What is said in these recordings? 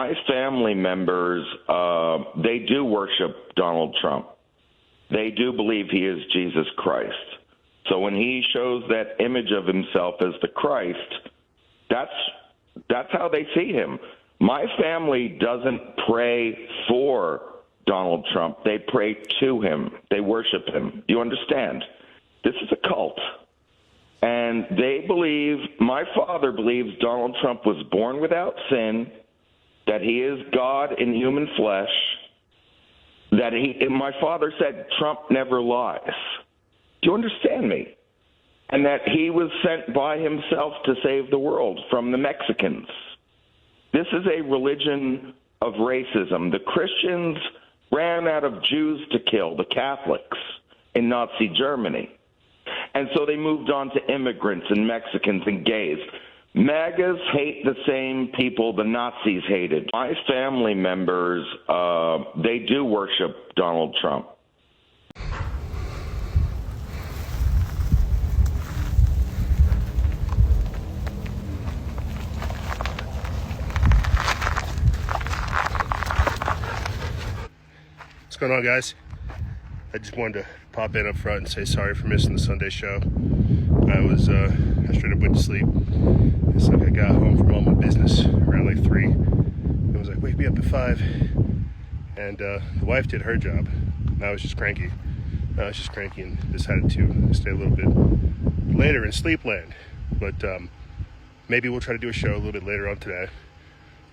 My family members, they do worship Donald Trump. They do believe he is Jesus Christ. So when he shows that image of himself as the Christ, that's how they see him. My family doesn't pray for Donald Trump. They pray to him. They worship him. You understand? This is a cult. And they believe, my father believes Donald Trump was born without sin, that he is God in human flesh, my father said Trump never lies. Do you understand me? And that he was sent by himself to save the world from the Mexicans. This is a religion of racism. The Christians ran out of Jews to kill, the Catholics, in Nazi Germany. And so they moved on to immigrants and Mexicans and gays. MAGAs hate the same people the Nazis hated. My family members, they do worship Donald Trump. What's going on, guys? I just wanted to pop in up front and say sorry for missing the Sunday show. I straight up went to sleep. It's like I got home from all my business around like 3. It was like, wake me up at 5. And the wife did her job. I was just cranky. And decided to stay a little bit later in sleepland. But maybe we'll try to do a show a little bit later on today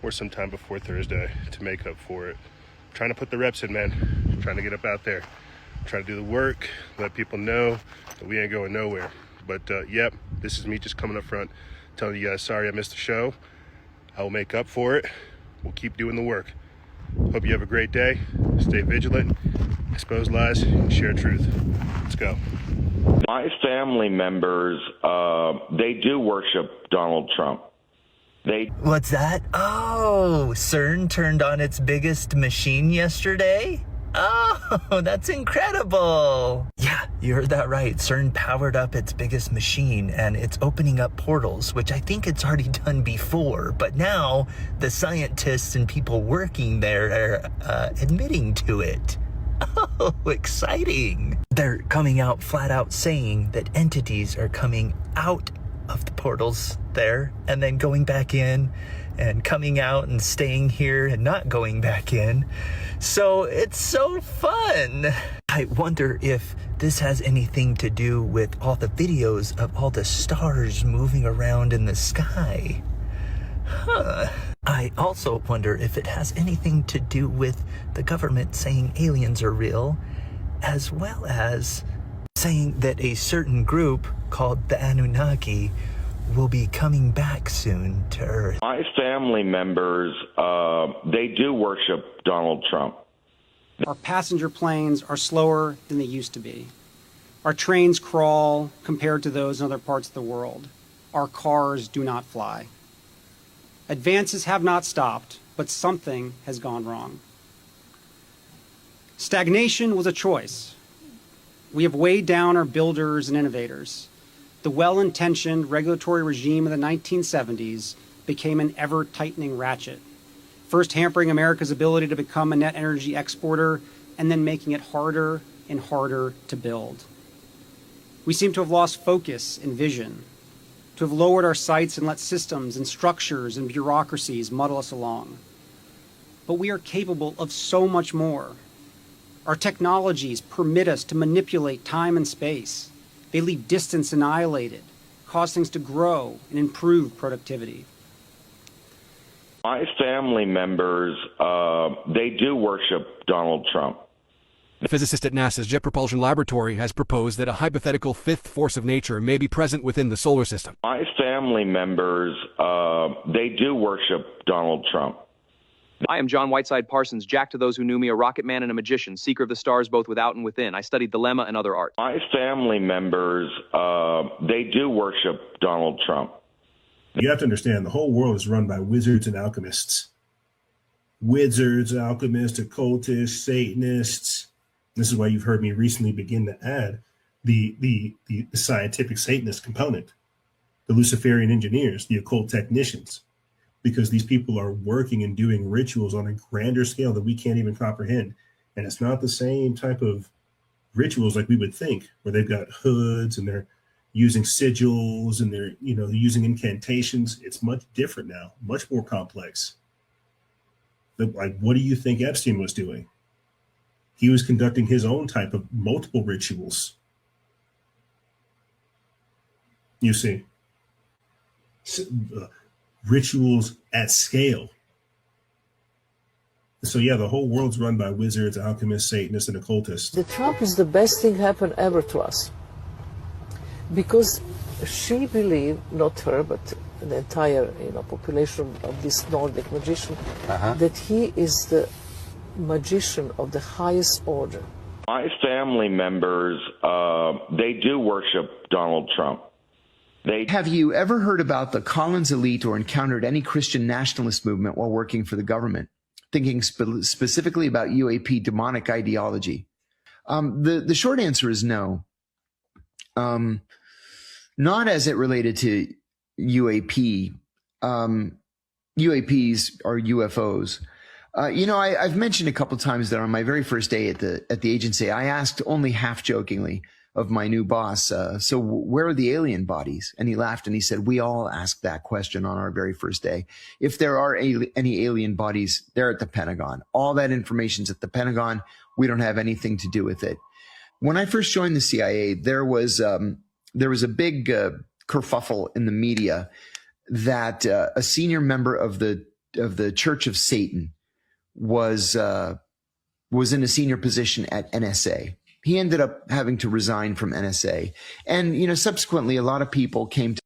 or sometime before Thursday to make up for it. I'm trying to put the reps in, man. I'm trying to get up out there. I'm trying to do the work, let people know that we ain't going nowhere. But yep, this is me just coming up front, telling you guys sorry I missed the show. I will make up for it. We'll keep doing the work. Hope you have a great day. Stay vigilant, expose lies, and share truth. Let's go. My family members, they do worship Donald Trump. What's that? Oh, CERN turned on its biggest machine yesterday? Oh, that's incredible. Yeah, you heard that right. CERN powered up its biggest machine and it's opening up portals, which I think it's already done before. But now the scientists and people working there are admitting to it. Oh, exciting. They're coming out flat out saying that entities are coming out of the portals there and then going back in and coming out and staying here and not going back in. So it's so fun. I wonder if this has anything to do with all the videos of all the stars moving around in the sky. I also wonder if it has anything to do with the government saying aliens are real, as well as saying that a certain group called the Anunnaki will be coming back soon to Earth. My family members, they do worship Donald Trump. Our passenger planes are slower than they used to be. Our trains crawl compared to those in other parts of the world. Our cars do not fly. Advances have not stopped, but something has gone wrong. Stagnation was a choice. We have weighed down our builders and innovators. The well-intentioned regulatory regime of the 1970s became an ever-tightening ratchet, first hampering America's ability to become a net energy exporter and then making it harder and harder to build. We seem to have lost focus and vision, to have lowered our sights and let systems and structures and bureaucracies muddle us along. But we are capable of so much more. Our technologies permit us to manipulate time and space. They leave distance annihilated, cause things to grow and improve productivity. My family members, they do worship Donald Trump. The physicist at NASA's Jet Propulsion Laboratory has proposed that a hypothetical fifth force of nature may be present within the solar system. My family members, they do worship Donald Trump. I am John Whiteside Parsons, Jack to those who knew me, a rocket man and a magician, seeker of the stars both without and within. I studied dilemma and other art. My family members, they do worship Donald Trump. You have to understand, the whole world is run by wizards and alchemists. Wizards, alchemists, occultists, Satanists. This is why you've heard me recently begin to add the scientific Satanist component, the Luciferian engineers, the occult technicians. because these people are working and doing rituals on a grander scale that we can't even comprehend. And it's not the same type of rituals like we would think, where they've got hoods and they're using sigils and they're, using incantations. It's much different now, much more complex. Like, what do you think Epstein was doing? He was conducting his own type of multiple rituals. You see, rituals at scale. So yeah, the whole world's run by wizards, alchemists, Satanists, and occultists. The Trump is the best thing happened ever to us, because she believed, not her, but the entire population of this Nordic magician, that he is the magician of the highest order. My family members, they do worship Donald Trump. Have you ever heard about the Collins elite or encountered any Christian nationalist movement while working for the government? Thinking specifically about UAP demonic ideology? The short answer is no. Not as it related to UAP. UAPs are UFOs. I've mentioned a couple of times that on my very first day at the agency, I asked only half jokingly of my new boss, so where are the alien bodies? And he laughed and he said, we all ask that question on our very first day. If there are any alien bodies, they're at the Pentagon. All that information's at the Pentagon. We don't have anything to do with it. When I first joined the CIA, there was a big kerfuffle in the media that a senior member of the Church of Satan was in a senior position at NSA. He ended up having to resign from NSA. And, subsequently, a lot of people came to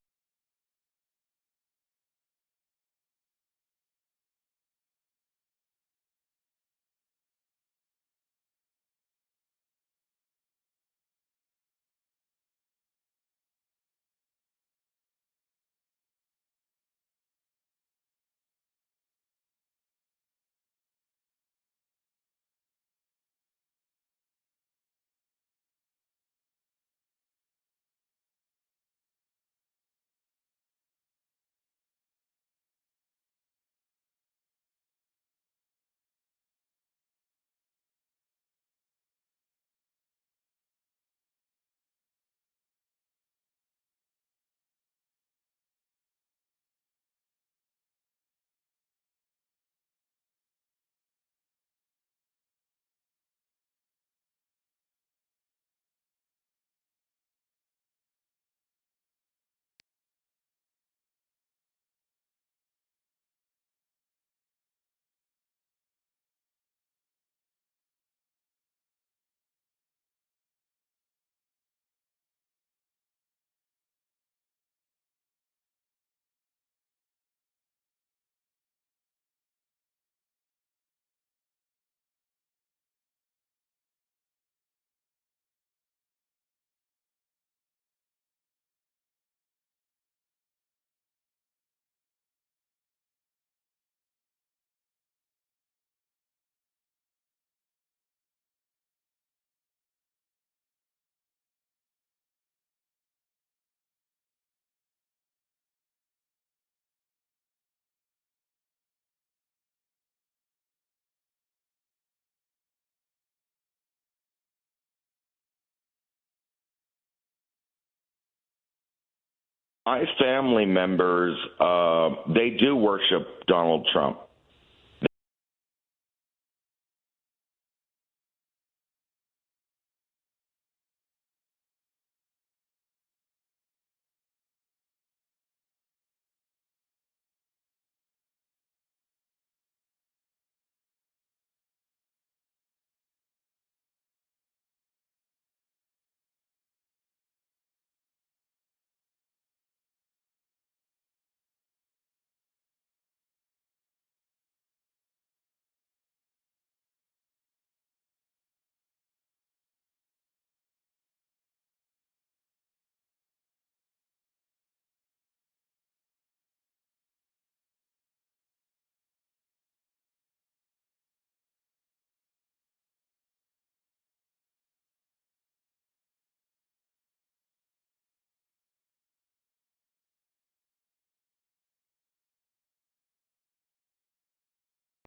My family members, they do worship Donald Trump.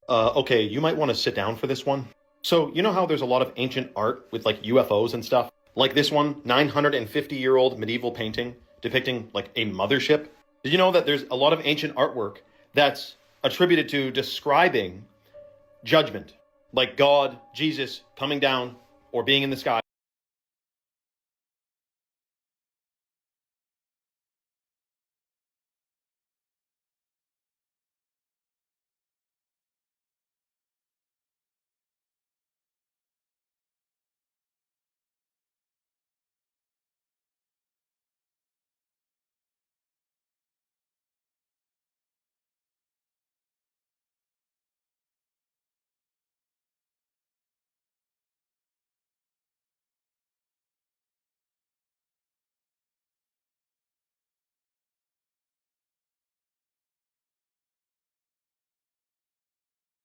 Okay, you might want to sit down for this one. So, you know how there's a lot of ancient art with like UFOs and stuff? Like this one, 950-year-old medieval painting depicting like a mothership. Did you know that there's a lot of ancient artwork that's attributed to describing judgment, like God, Jesus coming down or being in the sky?